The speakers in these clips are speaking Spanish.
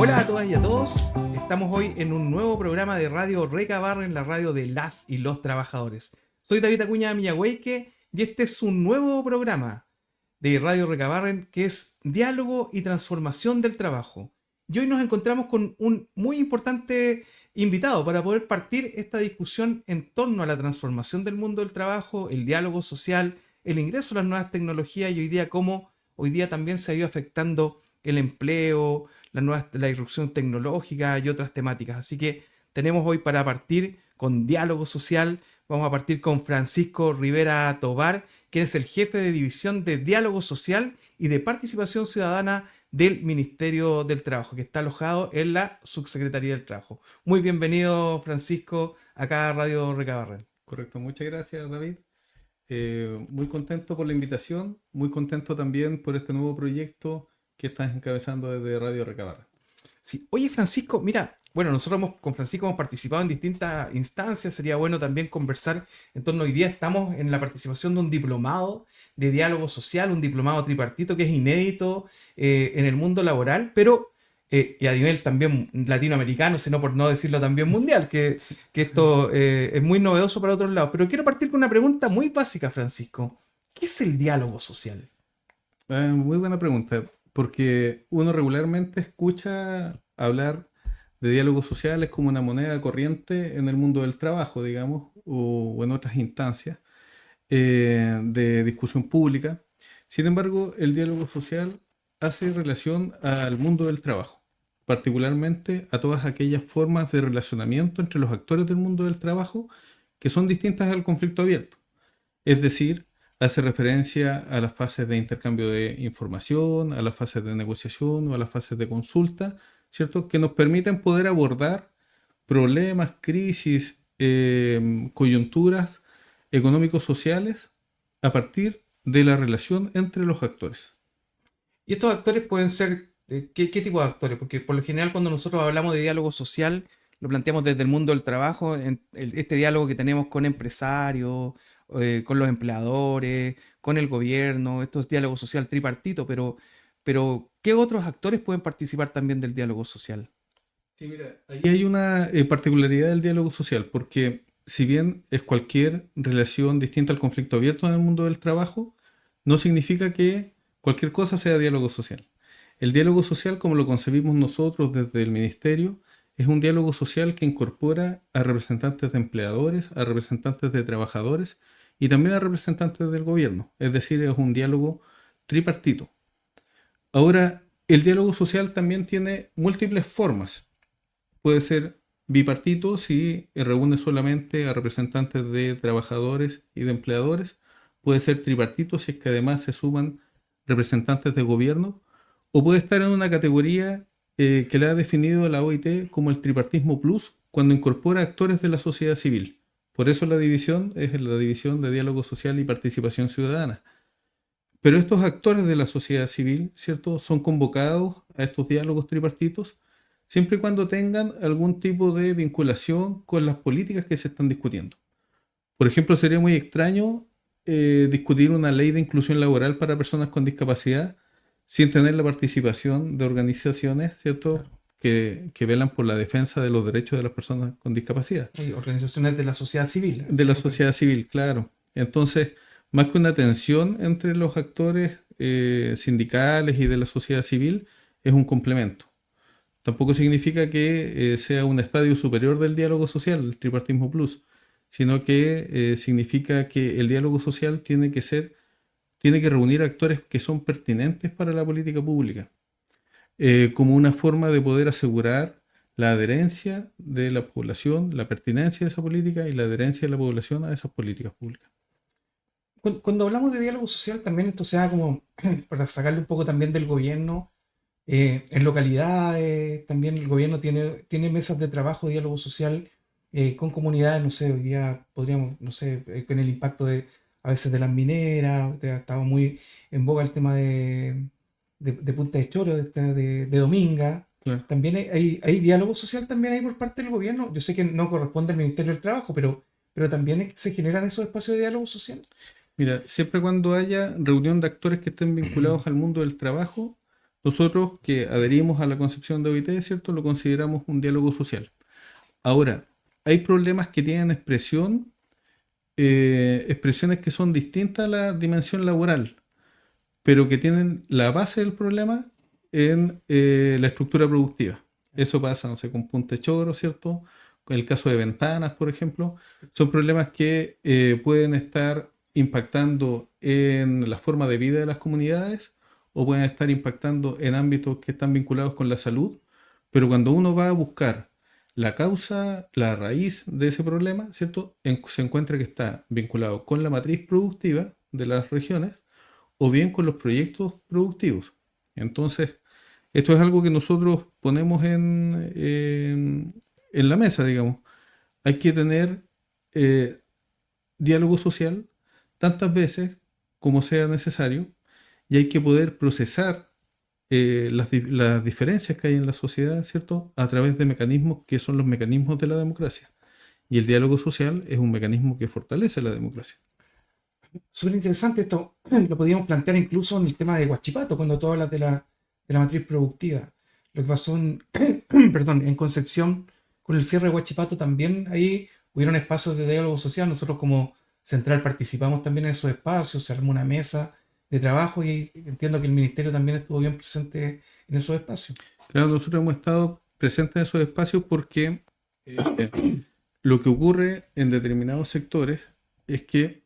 Hola a todas y a todos, estamos hoy en un nuevo programa de Radio Recabarren, la radio de las y los trabajadores. Soy David Acuña Millahueque y este es un nuevo programa de Radio Recabarren que es Diálogo y Transformación del Trabajo. Y hoy nos encontramos con un muy importante invitado para poder partir esta discusión en torno a la transformación del mundo del trabajo, el diálogo social, el ingreso a las nuevas tecnologías y hoy día cómo hoy día también se ha ido afectando el empleo, la irrupción tecnológica y otras temáticas. Así que tenemos hoy para partir con diálogo social, vamos a partir con Francisco Rivera Tovar, que es el jefe de división de diálogo social y de participación ciudadana del Ministerio del Trabajo, que está alojado en la Subsecretaría del Trabajo. Muy bienvenido, Francisco, acá a Radio Recabarren. Correcto, muchas gracias, David. Muy contento por la invitación, muy contento también por este nuevo proyecto que estás encabezando desde Radio Recabarren. Sí. Oye, Francisco, mira, bueno, nosotros con Francisco hemos participado en distintas instancias, sería bueno también conversar en torno, hoy día estamos en la participación de un diplomado de diálogo social, un diplomado tripartito que es inédito en el mundo laboral, pero y a nivel también latinoamericano, sino por no decirlo también mundial, que esto es muy novedoso para otros lados. Pero quiero partir con una pregunta muy básica, Francisco. ¿Qué es el diálogo social? Muy buena pregunta, porque uno regularmente escucha hablar de diálogos sociales como una moneda corriente en el mundo del trabajo, digamos, o en otras instancias de discusión pública. Sin embargo, el diálogo social hace relación al mundo del trabajo, particularmente a todas aquellas formas de relacionamiento entre los actores del mundo del trabajo que son distintas al conflicto abierto. Es decir, hace referencia a las fases de intercambio de información, a las fases de negociación o a las fases de consulta, ¿cierto? Que nos permiten poder abordar problemas, crisis, coyunturas económicos sociales a partir de la relación entre los actores. Y estos actores pueden ser, ¿qué tipo de actores? Porque por lo general cuando nosotros hablamos de diálogo social, lo planteamos desde el mundo del trabajo, este diálogo que tenemos con empresarios, con los empleadores, con el gobierno, esto es diálogo social tripartito, pero ¿qué otros actores pueden participar también del diálogo social? Sí, mira, ahí hay una particularidad del diálogo social, porque si bien es cualquier relación distinta al conflicto abierto en el mundo del trabajo, no significa que cualquier cosa sea diálogo social. El diálogo social, como lo concebimos nosotros desde el Ministerio, es un diálogo social que incorpora a representantes de empleadores, a representantes de trabajadores y también a representantes del gobierno. Es decir, es un diálogo tripartito. Ahora, el diálogo social también tiene múltiples formas. Puede ser bipartito si reúne solamente a representantes de trabajadores y de empleadores. Puede ser tripartito si es que además se suman representantes de gobierno. O puede estar en una categoría que le ha definido la OIT como el tripartismo plus cuando incorpora actores de la sociedad civil. Por eso la división es la división de diálogo social y participación ciudadana. Pero estos actores de la sociedad civil, ¿cierto?, son convocados a estos diálogos tripartitos siempre y cuando tengan algún tipo de vinculación con las políticas que se están discutiendo. Por ejemplo, sería muy extraño discutir una ley de inclusión laboral para personas con discapacidad sin tener la participación de organizaciones, ¿cierto?, Claro. que velan por la defensa de los derechos de las personas con discapacidad. Hay organizaciones de la sociedad civil. De la sociedad civil, claro. Entonces, más que una tensión entre los actores sindicales y de la sociedad civil, es un complemento. Tampoco significa que sea un estadio superior del diálogo social, el tripartismo plus, sino que significa que el diálogo social tiene que reunir actores que son pertinentes para la política pública, como una forma de poder asegurar la adherencia de la población, la pertinencia de esa política y la adherencia de la población a esas políticas públicas. Cuando hablamos de diálogo social, también esto se da como para sacarle un poco también del gobierno. En localidades, también el gobierno tiene mesas de trabajo, diálogo social con comunidades, no sé, hoy día podríamos, no sé, con el impacto a veces de las mineras, ha estado muy en boga el tema de Punta de Choro, de Dominga. Claro. También hay diálogo social también ahí por parte del gobierno. Yo sé que no corresponde al Ministerio del Trabajo, pero también se generan esos espacios de diálogo social. Mira, siempre cuando haya reunión de actores que estén vinculados al mundo del trabajo, nosotros que adherimos a la concepción de OIT, ¿cierto? Lo consideramos un diálogo social. Ahora, hay problemas que tienen expresiones que son distintas a la dimensión laboral, pero que tienen la base del problema en la estructura productiva. Eso pasa, no sé, con Punta Choro, ¿cierto? Con el caso de ventanas, por ejemplo, son problemas que pueden estar impactando en la forma de vida de las comunidades o pueden estar impactando en ámbitos que están vinculados con la salud, pero cuando uno va a buscar la causa, la raíz de ese problema, ¿cierto? Se encuentra que está vinculado con la matriz productiva de las regiones o bien con los proyectos productivos. Entonces, esto es algo que nosotros ponemos en la mesa, digamos. Hay que tener eh, diálogo social tantas veces como sea necesario y hay que poder procesar las diferencias que hay en la sociedad, ¿cierto? A través de mecanismos que son los mecanismos de la democracia. Y el diálogo social es un mecanismo que fortalece la democracia. Súper interesante esto. Lo podríamos plantear incluso en el tema de Huachipato, cuando tú hablas de la matriz productiva. Lo que pasó perdón, en Concepción con el cierre de Huachipato también ahí hubieron espacios de diálogo social. Nosotros como Central participamos también en esos espacios, se armó una mesa de trabajo y entiendo que el ministerio también estuvo bien presente en esos espacios. Claro, nosotros hemos estado presentes en esos espacios porque lo que ocurre en determinados sectores es que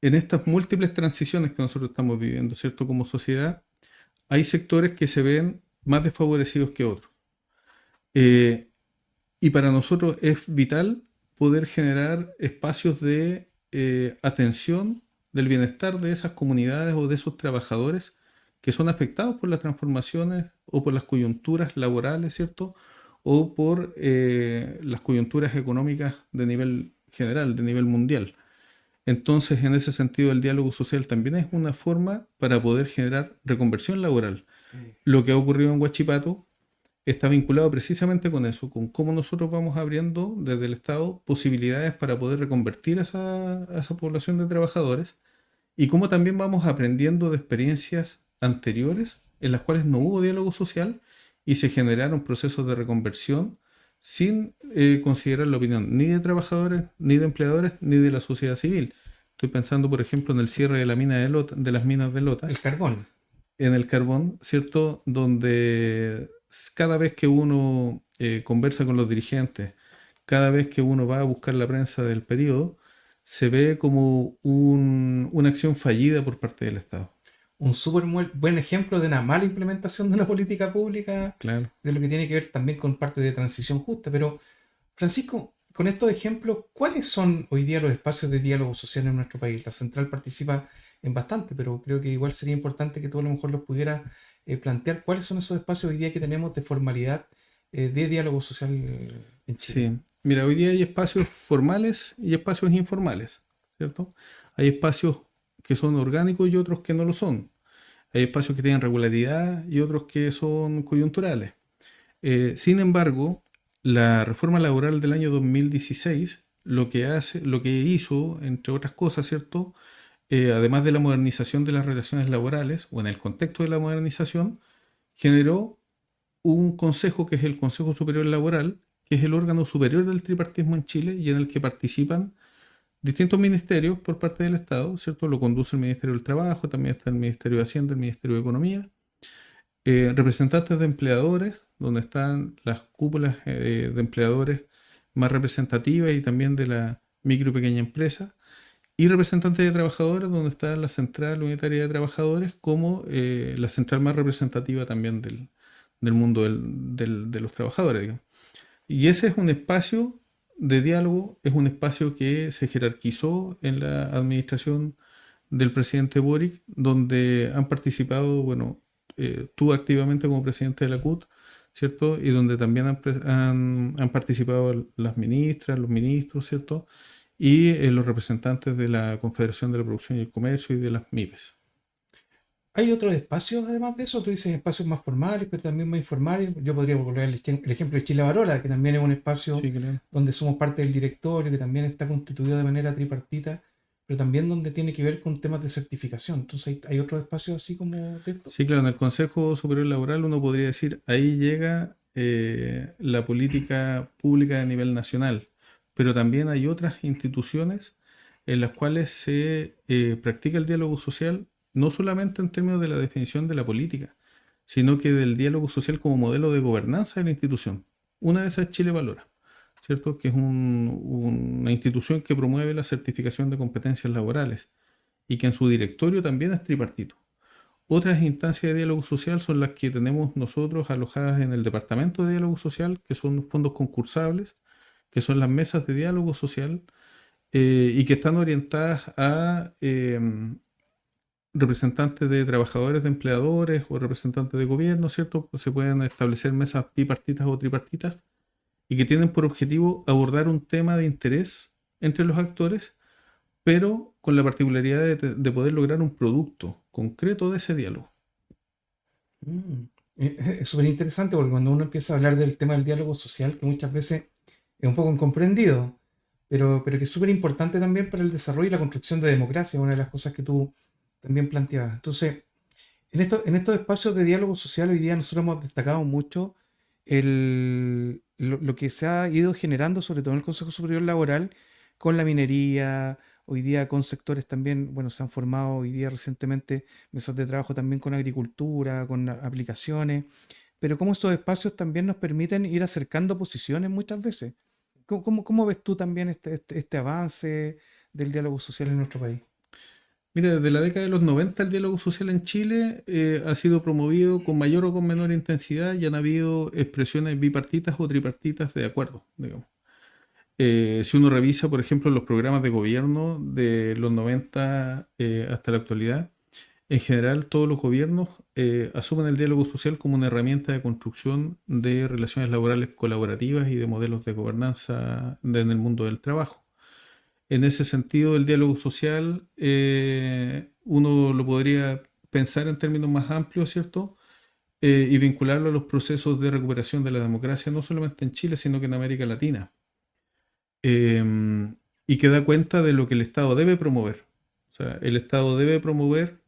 en estas múltiples transiciones que nosotros estamos viviendo, ¿cierto? Como sociedad, hay sectores que se ven más desfavorecidos que otros. Eh, y para nosotros es vital poder generar espacios de atención del bienestar de esas comunidades o de esos trabajadores que son afectados por las transformaciones o por las coyunturas laborales, ¿cierto? O por las coyunturas económicas de nivel general, de nivel mundial. Entonces, en ese sentido, el diálogo social también es una forma para poder generar reconversión laboral. Lo que ha ocurrido en Huachipato está vinculado precisamente con eso, con cómo nosotros vamos abriendo desde el Estado posibilidades para poder reconvertir a esa población de trabajadores y cómo también vamos aprendiendo de experiencias anteriores en las cuales no hubo diálogo social y se generaron procesos de reconversión sin considerar la opinión ni de trabajadores, ni de empleadores, ni de la sociedad civil. Estoy pensando, por ejemplo, en el cierre de la mina de Lota, de las minas de Lota, El carbón. en el carbón, ¿cierto? Donde cada vez que uno conversa con los dirigentes, cada vez que uno va a buscar la prensa del periodo, se ve como una acción fallida por parte del Estado. Un súper buen ejemplo de una mala implementación de una política pública, Claro. de lo que tiene que ver también con parte de transición justa. Pero, Francisco, con estos ejemplos, ¿cuáles son hoy día los espacios de diálogo social en nuestro país? La Central participa en bastante, pero creo que igual sería importante que tú a lo mejor los pudieras plantear cuáles son esos espacios hoy día que tenemos de formalidad de diálogo social en Chile. Sí. Mira, hoy día hay espacios formales y espacios informales, ¿cierto? Hay espacios que son orgánicos y otros que no lo son. Hay espacios que tienen regularidad y otros que son coyunturales. Sin embargo, la reforma laboral del año 2016 lo que hizo, entre otras cosas, ¿cierto? Además de la modernización de las relaciones laborales, o en el contexto de la modernización, generó un consejo que es el Consejo Superior Laboral, que es el órgano superior del tripartismo en Chile y en el que participan distintos ministerios por parte del Estado, ¿cierto? Lo conduce el Ministerio del Trabajo, también está el Ministerio de Hacienda, el Ministerio de Economía, representantes de empleadores, donde están las cúpulas de empleadores más representativas y también de la micro y pequeña empresa, y representantes de trabajadores, donde está la Central Unitaria de Trabajadores como la central más representativa también del mundo de los trabajadores, digamos. Y ese es un espacio de diálogo, es un espacio que se jerarquizó en la administración del presidente Boric, donde han participado, bueno, tú activamente como presidente de la CUT, ¿cierto? Y donde también han participado las ministras, los ministros, ¿cierto? Y los representantes de la Confederación de la Producción y el Comercio y de las MIPES. ¿Hay otros espacios además de eso? Tú dices espacios más formales, pero también más informales. Yo podría volver el ejemplo de Chile Varola, que también es un espacio Sí, claro. donde somos parte del directorio, que también está constituido de manera tripartita. pero también donde tiene que ver con temas de certificación. Entonces hay otros espacios así como de esto. Sí, claro, en el Consejo Superior Laboral uno podría decir, ahí llega la política pública a nivel nacional, pero también hay otras instituciones en las cuales se practica el diálogo social, no solamente en términos de la definición de la política, sino que del diálogo social como modelo de gobernanza de la institución. Una de esas es Chile Valora, ¿cierto? Que es una institución que promueve la certificación de competencias laborales y que en su directorio también es tripartito. Otras instancias de diálogo social son las que tenemos nosotros alojadas en el Departamento de Diálogo Social, que son fondos concursables, que son las mesas de diálogo social y que están orientadas a representantes de trabajadores, de empleadores o representantes de gobierno, ¿cierto? Pues se pueden establecer mesas bipartitas o tripartitas y que tienen por objetivo abordar un tema de interés entre los actores, pero con la particularidad de poder lograr un producto concreto de ese diálogo. Mm. Es súper interesante porque cuando uno empieza a hablar del tema del diálogo social, que muchas veces es un poco incomprendido, pero que es súper importante también para el desarrollo y la construcción de democracia, una de las cosas que tú también planteabas. Entonces, en estos espacios de diálogo social hoy día nosotros hemos destacado mucho lo que se ha ido generando, sobre todo en el Consejo Superior Laboral, con la minería, hoy día con sectores también, bueno, se han formado hoy día recientemente mesas de trabajo también con agricultura, con aplicaciones, pero cómo estos espacios también nos permiten ir acercando posiciones muchas veces. ¿Cómo ves tú también este avance del diálogo social en nuestro país? Mira, desde la década de los 90 el diálogo social en Chile ha sido promovido con mayor o con menor intensidad y han habido expresiones bipartitas o tripartitas de acuerdo, digamos. Si uno revisa, por ejemplo, los programas de gobierno de los 90 hasta la actualidad, en general todos los gobiernos asumen el diálogo social como una herramienta de construcción de relaciones laborales colaborativas y de modelos de gobernanza en el mundo del trabajo. En ese sentido, el diálogo social uno lo podría pensar en términos más amplios, ¿cierto? Y vincularlo a los procesos de recuperación de la democracia, no solamente en Chile, sino que en América Latina. Y que da cuenta de lo que el Estado debe promover. O sea, el Estado debe promover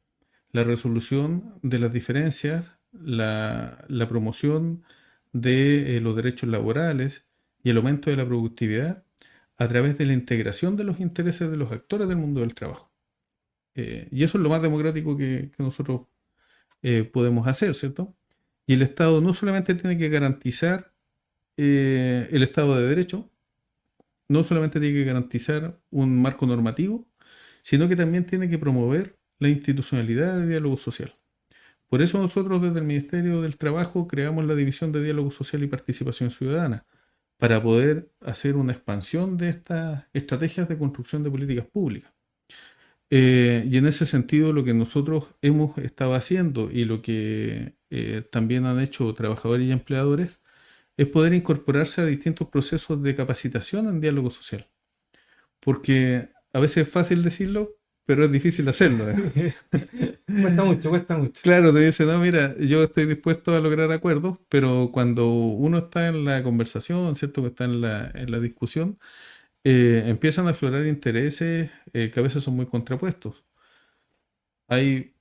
la resolución de las diferencias, la promoción de los derechos laborales y el aumento de la productividad a través de la integración de los intereses de los actores del mundo del trabajo. Y eso es lo más democrático que nosotros podemos hacer, ¿cierto? Y el Estado no solamente tiene que garantizar el Estado de Derecho, no solamente tiene que garantizar un marco normativo, sino que también tiene que promover la institucionalidad de diálogo social. Por eso nosotros desde el Ministerio del Trabajo creamos la División de Diálogo Social y Participación Ciudadana, para poder hacer una expansión de estas estrategias de construcción de políticas públicas. Y en ese sentido lo que nosotros hemos estado haciendo y lo que también han hecho trabajadores y empleadores es poder incorporarse a distintos procesos de capacitación en diálogo social. Porque a veces es fácil decirlo, pero es difícil hacerlo. Cuesta mucho, cuesta mucho. Claro, te dice, no, mira, yo estoy dispuesto a lograr acuerdos, pero cuando uno está en la conversación, ¿cierto? Que está en la discusión, empiezan a aflorar intereses que a veces son muy contrapuestos. Hay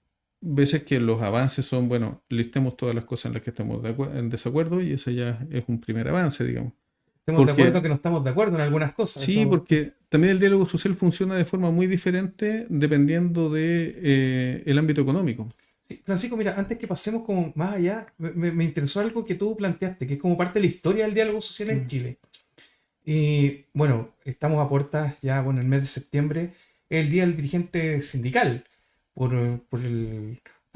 veces que los avances son, bueno, listemos todas las cosas en las que estamos en desacuerdo y eso ya es un primer avance, digamos. Estamos de acuerdo Porque que no estamos de acuerdo en algunas cosas. sí, porque también el diálogo social funciona de forma muy diferente dependiendo de, el ámbito económico. Sí, Francisco, mira, antes que pasemos como más allá, me interesó algo que tú planteaste, que es como parte de la historia del diálogo social en Chile. Y bueno, estamos a puertas ya, bueno, el mes de septiembre, es el Día del Dirigente Sindical, por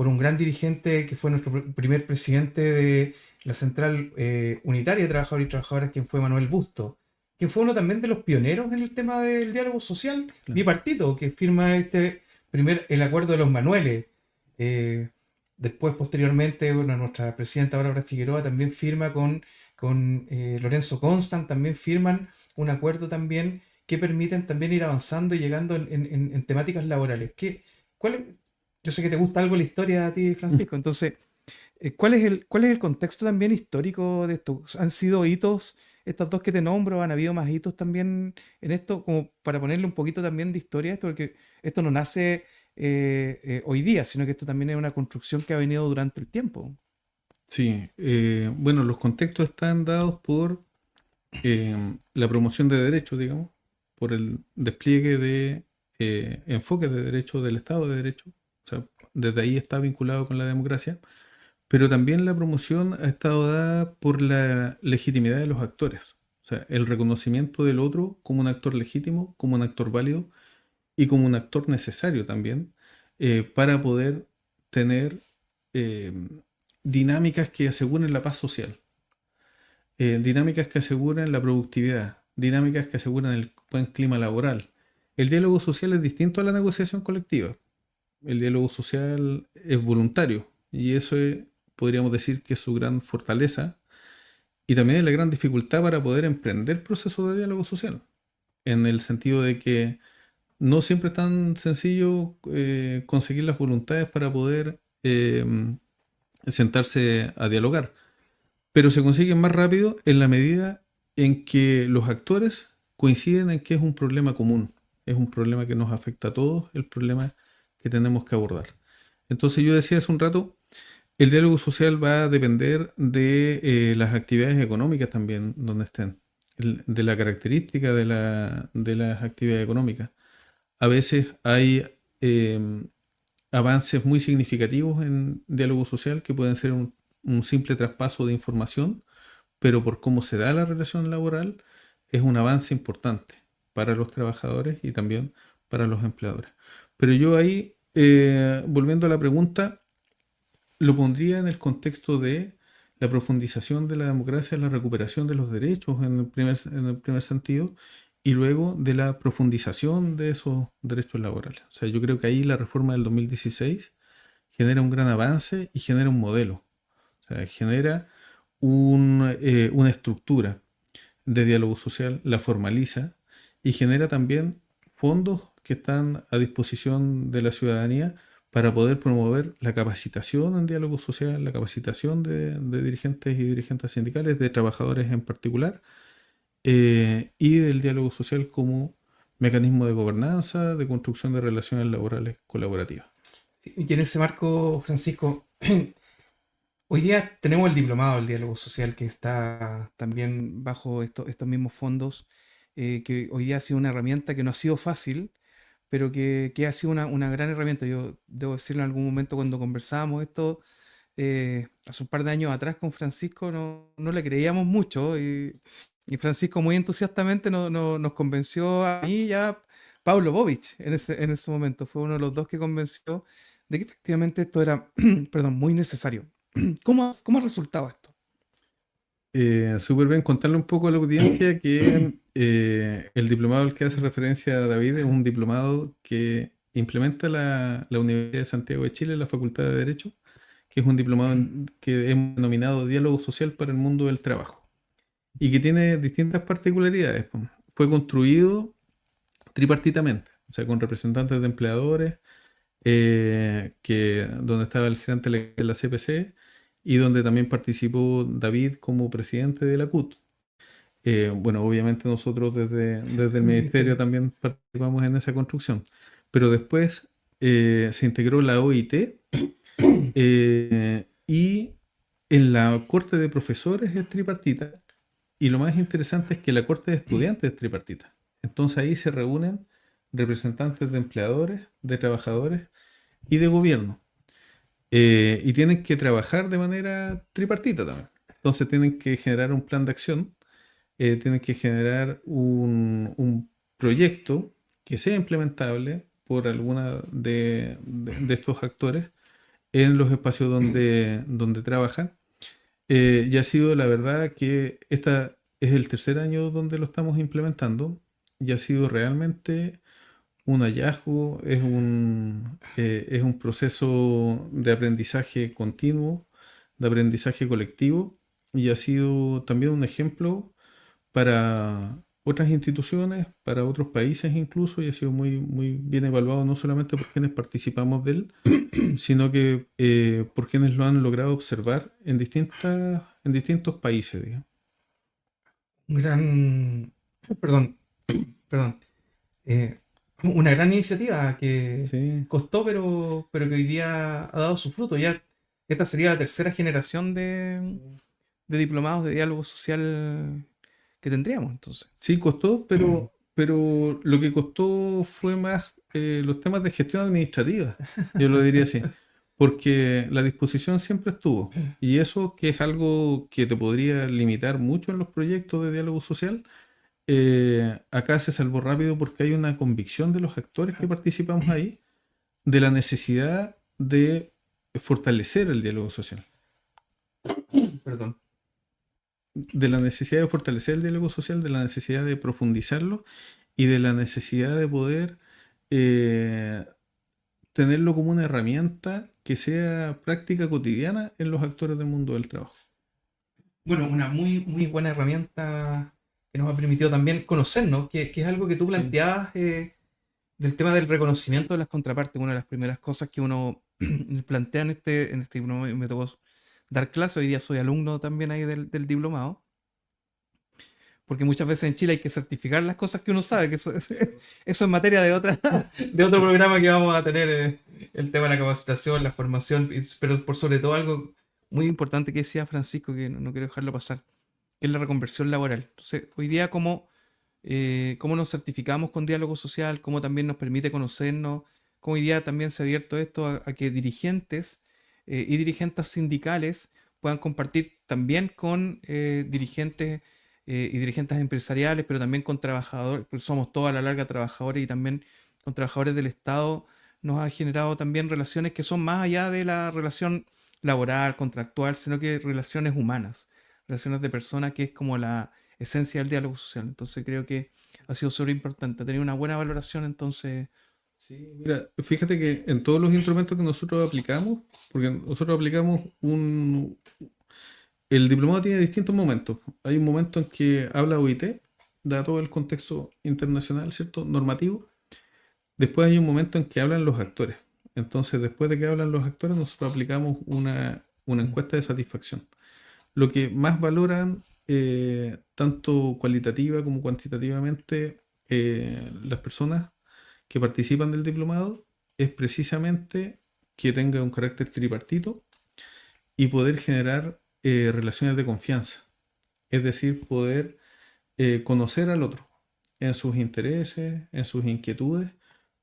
un gran dirigente que fue nuestro primer presidente de la Central Unitaria de Trabajadores y Trabajadoras, quien fue Manuel Busto, quien fue uno también de los pioneros en el tema del diálogo social Claro. bipartito, que firma el acuerdo de los Manueles. Después, posteriormente, bueno, nuestra presidenta Bárbara Figueroa también firma con Lorenzo Constant, también firman un acuerdo también que permiten también ir avanzando y llegando en temáticas laborales. Yo sé que te gusta algo la historia a ti, Francisco, entonces ¿Cuál es el contexto también histórico de esto? ¿Han sido hitos, estos dos que te nombro, han habido más hitos también en esto, como para ponerle un poquito también de historia a esto? Porque esto no nace hoy día, sino que esto también es una construcción que ha venido durante el tiempo. Sí, bueno, los contextos están dados por la promoción de derechos, digamos, por el despliegue de enfoques de derechos del Estado de Derecho. O sea, desde ahí está vinculado con la democracia, pero también la promoción ha estado dada por la legitimidad de los actores. O sea, el reconocimiento del otro como un actor legítimo, como un actor válido y como un actor necesario también para poder tener eh, dinámicas que aseguren la paz social, dinámicas que aseguren la productividad, dinámicas que aseguren el buen clima laboral. El diálogo social es distinto a la negociación colectiva. El diálogo social es voluntario y eso podríamos decir que es su gran fortaleza y también es la gran dificultad para poder emprender procesos de diálogo social, en el sentido de que no siempre es tan sencillo conseguir las voluntades para poder sentarse a dialogar, pero se consiguen más rápido en la medida en que los actores coinciden en que es un problema común, es un problema que nos afecta a todos, el problema que tenemos que abordar. Entonces yo decía hace un rato, el diálogo social va a depender de las actividades económicas también donde estén, de la característica de las actividades económicas. A veces hay avances muy significativos en diálogo social que pueden ser un simple traspaso de información, pero por cómo se da la relación laboral es un avance importante para los trabajadores y también para los empleadores. Pero yo ahí, volviendo a la pregunta, lo pondría en el contexto de la profundización de la democracia, la recuperación de los derechos en el primer sentido, y luego de la profundización de esos derechos laborales. O sea, yo creo que ahí la reforma del 2016 genera un gran avance y genera un modelo. O sea, genera una estructura de diálogo social, la formaliza y genera también fondos que están a disposición de la ciudadanía para poder promover la capacitación en diálogo social, la capacitación de dirigentes y dirigentes sindicales, de trabajadores en particular, y del diálogo social como mecanismo de gobernanza, de construcción de relaciones laborales colaborativas. Y en ese marco, Francisco, hoy día tenemos el diplomado del diálogo social que está también bajo estos mismos fondos, que hoy día ha sido una herramienta que no ha sido fácil, pero que ha sido una gran herramienta. Yo debo decirlo en algún momento cuando conversábamos esto, hace un par de años atrás con Francisco, no le creíamos mucho y Francisco muy entusiastamente nos convenció a mí y a Pablo Bovich en ese momento. Fue uno de los dos que convenció de que efectivamente esto era, perdón, muy necesario. ¿Cómo ha resultado esto? Súper bien, contarle un poco a la audiencia que el diplomado al que hace referencia David es un diplomado que implementa la Universidad de Santiago de Chile, la Facultad de Derecho, que es un diplomado que hemos denominado Diálogo Social para el Mundo del Trabajo y que tiene distintas particularidades, po. Fue construido tripartitamente, o sea, con representantes de empleadores, donde estaba el gerente de la CPC y donde también participó David como presidente de la CUT. Bueno, obviamente nosotros desde el El ministerio ministerio. también participamos en esa construcción, pero después se integró la OIT y en la corte de profesores es tripartita y lo más interesante es que la corte de estudiantes es tripartita. Entonces ahí se reúnen representantes de empleadores, de trabajadores y de gobierno. Y tienen que trabajar de manera tripartita también. Entonces tienen que generar un plan de acción, tienen que generar un proyecto que sea implementable por alguna de estos actores en los espacios donde trabajan. Y ha sido la verdad que esta es el tercer año donde lo estamos implementando y ha sido realmente un hallazgo, es un proceso de aprendizaje continuo, de aprendizaje colectivo y ha sido también un ejemplo para otras instituciones, para otros países incluso, y ha sido muy, muy bien evaluado no solamente por quienes participamos de él, sino que por quienes lo han logrado observar en distintos países, digamos. Un gran, perdón, perdón, eh, una gran iniciativa que Sí, costó, pero que hoy día ha dado su fruto. Ya esta sería la tercera generación de diplomados de diálogo social que tendríamos, entonces. sí costó, pero lo que costó fue más los temas de gestión administrativa, yo lo diría así, porque la disposición siempre estuvo. Y eso que es algo que te podría limitar mucho en los proyectos de diálogo social, acá se salvó rápido porque hay una convicción de los actores que participamos ahí de la necesidad de fortalecer el diálogo social, Perdón. de la necesidad de fortalecer el diálogo social, de la necesidad de profundizarlo y de la necesidad de poder eh, tenerlo como una herramienta que sea práctica cotidiana en los actores del mundo del trabajo. Bueno, una muy, muy buena herramienta que nos ha permitido también conocernos, que es algo que tú Sí, planteabas del tema del reconocimiento de las contrapartes. Una de las primeras cosas que uno plantea en este diplomado, y me tocó dar clase, hoy día soy alumno también ahí del diplomado, porque muchas veces en Chile hay que certificar las cosas que uno sabe, que eso es materia de otro programa que vamos a tener, el tema de la capacitación, la formación, pero por sobre todo algo muy importante que decía Francisco, que no quiero dejarlo pasar, que es la reconversión laboral. Entonces, hoy día, cómo nos certificamos con diálogo social, cómo también nos permite conocernos, cómo hoy día también se ha abierto esto a que dirigentes y dirigentes sindicales puedan compartir también con dirigentes y dirigentes empresariales, pero también con trabajadores, porque somos todos a la larga trabajadores y también con trabajadores del Estado, nos ha generado también relaciones que son más allá de la relación laboral, contractual, sino que relaciones humanas, relaciones de personas, que es como la esencia del diálogo social. Entonces creo que ha sido súper importante, ha tenido una buena valoración, entonces. sí, mira, fíjate que en todos los instrumentos que nosotros aplicamos, porque nosotros aplicamos el diplomado tiene distintos momentos. Hay un momento en que habla OIT, da todo el contexto internacional, ¿cierto? Normativo. Después hay un momento en que hablan los actores. Entonces, después de que hablan los actores, nosotros aplicamos una Mm. encuesta de satisfacción. Lo que más valoran, tanto cualitativa como cuantitativamente, las personas que participan del diplomado, es precisamente que tenga un carácter tripartito y poder generar relaciones de confianza. Es decir, poder conocer al otro en sus intereses, en sus inquietudes,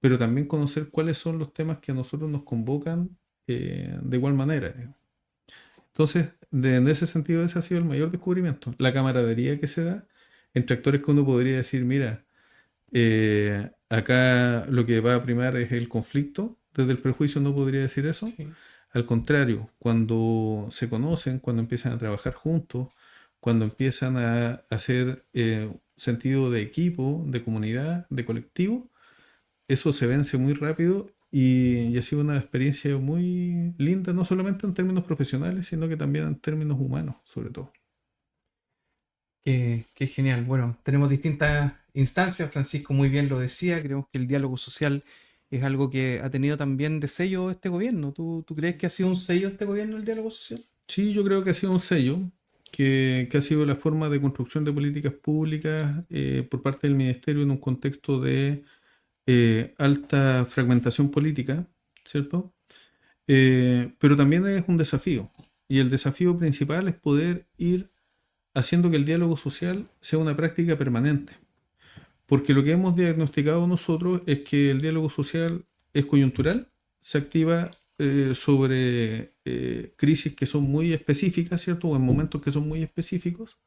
pero también conocer cuáles son los temas que a nosotros nos convocan de igual manera, digamos. Entonces, en ese sentido, ese ha sido el mayor descubrimiento. La camaradería que se da entre actores que uno podría decir, mira, acá lo que va a primar es el conflicto. Desde el prejuicio no podría decir eso. Sí. Al contrario, cuando se conocen, cuando empiezan a trabajar juntos, cuando empiezan a hacer sentido de equipo, de comunidad, de colectivo, eso se vence muy rápido y ha sido una experiencia muy linda, no solamente en términos profesionales, sino que también en términos humanos, sobre todo. Qué genial. Bueno, tenemos distintas instancias, Francisco muy bien lo decía, creemos que el diálogo social es algo que ha tenido también de sello este gobierno. ¿Tú crees que ha sido un sello este gobierno el diálogo social? Sí, yo creo que ha sido un sello, que ha sido la forma de construcción de políticas públicas por parte del ministerio en un contexto de alta fragmentación política, ¿cierto? Pero también es un desafío. Y el desafío principal es poder ir haciendo que el diálogo social sea una práctica permanente. Porque lo que hemos diagnosticado nosotros es que el diálogo social es coyuntural, se activa sobre crisis que son muy específicas, ¿cierto? O en momentos que son muy específicos,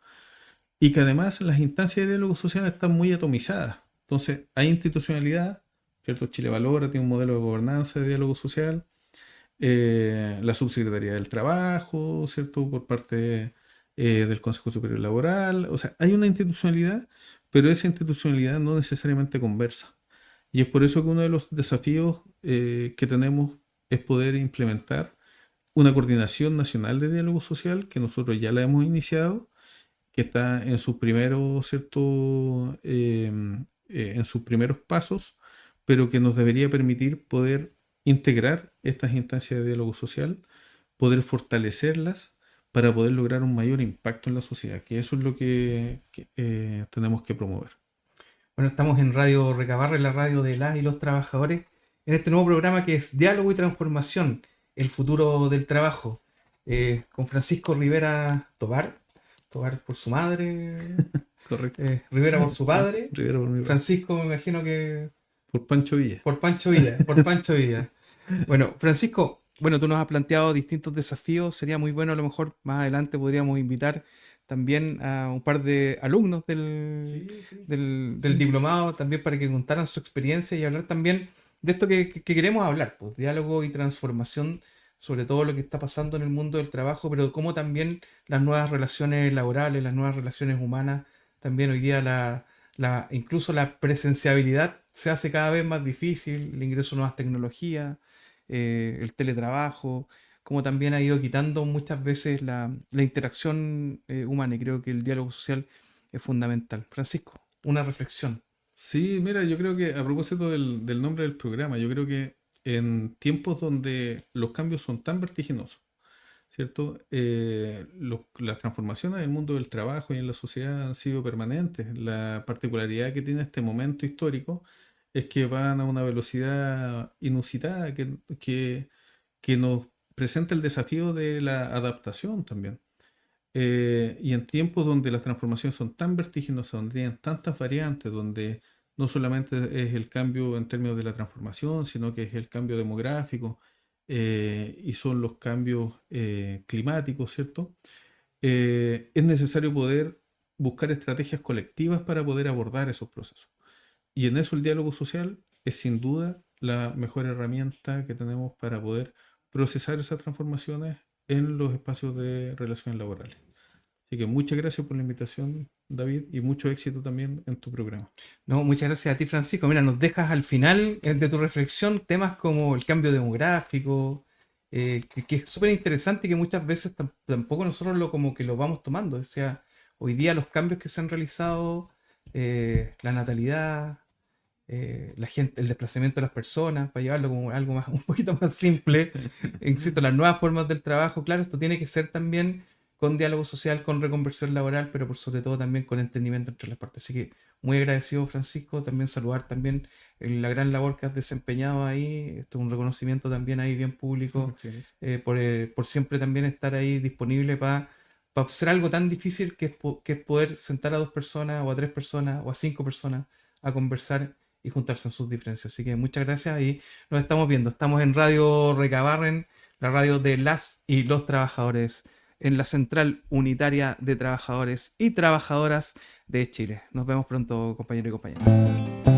y que además las instancias de diálogo social están muy atomizadas. Entonces, hay institucionalidad, ¿cierto? Chile Valora tiene un modelo de gobernanza de diálogo social, la Subsecretaría del Trabajo, ¿cierto? Por parte del Consejo Superior Laboral. O sea, hay una institucionalidad, pero esa institucionalidad no necesariamente conversa. Y es por eso que uno de los desafíos que tenemos es poder implementar una coordinación nacional de diálogo social, que nosotros ya la hemos iniciado, que está en sus primeros, ¿cierto? En sus primeros pasos, pero que nos debería permitir poder integrar estas instancias de diálogo social, poder fortalecerlas para poder lograr un mayor impacto en la sociedad, que eso es lo que tenemos que promover. Bueno, estamos en Radio Recabarren, la radio de las y los trabajadores, en este nuevo programa que es Diálogo y Transformación, el futuro del trabajo, con Francisco Rivera Tobar, Tobar por su madre, Correcto. Rivera por su padre, Rivera por mi padre. Francisco me imagino que Por Pancho Villa. por Pancho Villa, por Pancho Villa. Bueno, Francisco, bueno, tú nos has planteado distintos desafíos, sería muy bueno a lo mejor más adelante podríamos invitar también a un par de alumnos del diplomado también para que contaran su experiencia y hablar también de esto que queremos hablar, pues diálogo y transformación, sobre todo lo que está pasando en el mundo del trabajo, pero cómo también las nuevas relaciones laborales, las nuevas relaciones humanas, también hoy día incluso la presenciabilidad se hace cada vez más difícil, el ingreso de nuevas tecnologías, el teletrabajo, como también ha ido quitando muchas veces la interacción humana y creo que el diálogo social es fundamental. Francisco, una reflexión. Sí, mira, yo creo que a propósito del nombre del programa, yo creo que en tiempos donde los cambios son tan vertiginosos, ¿cierto? Las transformaciones en el mundo del trabajo y en la sociedad han sido permanentes. La particularidad que tiene este momento histórico es que van a una velocidad inusitada que nos presenta el desafío de la adaptación también. Y en tiempos donde las transformaciones son tan vertiginosas, donde tienen tantas variantes, donde no solamente es el cambio en términos de la transformación, sino que es el cambio demográfico y son los cambios climáticos, ¿cierto? Es necesario poder buscar estrategias colectivas para poder abordar esos procesos. Y en eso el diálogo social es sin duda la mejor herramienta que tenemos para poder procesar esas transformaciones en los espacios de relaciones laborales. Así que muchas gracias por la invitación, David, y mucho éxito también en tu programa. No, muchas gracias a ti, Francisco. Mira, nos dejas al final de tu reflexión temas como el cambio demográfico, que es súper interesante y que muchas veces tampoco nosotros como que lo vamos tomando. O sea, hoy día los cambios que se han realizado, la natalidad, la gente, el desplazamiento de las personas, para llevarlo como algo más, un poquito más simple, insisto, las nuevas formas del trabajo, claro, esto tiene que ser también con diálogo social, con reconversión laboral, pero por sobre todo también con entendimiento entre las partes. Así que muy agradecido, Francisco, también saludar también la gran labor que has desempeñado ahí, esto es un reconocimiento también ahí bien público, por siempre también estar ahí disponible para hacer algo tan difícil que es poder sentar a 2 personas o a 3 personas o a 5 personas a conversar y juntarse en sus diferencias. Así que muchas gracias y nos estamos viendo. Estamos en Radio Recabarren, la radio de las y los trabajadores, en la Central Unitaria de Trabajadores y Trabajadoras de Chile. Nos vemos pronto, compañeros y compañeras.